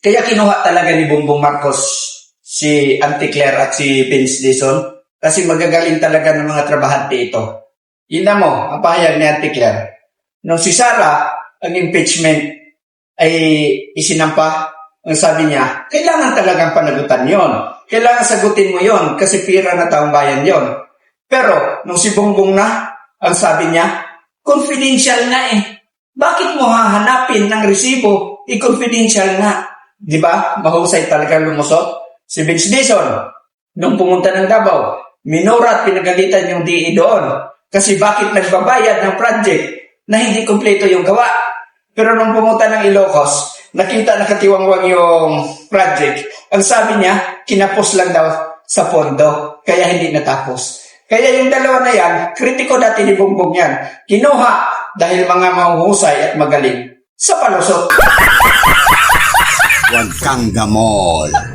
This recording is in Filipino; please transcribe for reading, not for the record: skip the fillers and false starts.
Kaya kinuha talaga ni Bongbong Marcos si Auntie Claire at si Vince Dizon kasi magagaling talaga ng mga trabahante ito. Yun mo, ang pahayag ni Auntie Claire. Nung si Sara, ang impeachment ay isinampa, ang sabi niya, kailangan talagang panagutan yon. Kailangan sagutin mo yon kasi pira na taong bayan yon. Pero, nung si Bongbong na, ang sabi niya, confidential nga eh. Bakit mo hahanapin ng resibo? I-confidential nga. Di ba? Mahusay talaga lumusot. Si Vince Dizon, nung pumunta ng Davao, minura at pinagalitan yung DE doon. Kasi bakit nagbabayad ng project na hindi kumpleto yung gawa? Pero nung pumunta ng Ilocos, nakita nakatiwangwang yung project. Ang sabi niya, kinapos lang daw sa pondo, kaya hindi natapos. Kaya yung dalawa na yan, kritiko dati ni Bongbong yan. Kinuha dahil mga mahuhusay at magaling sa palusot. Huwag kang gamol.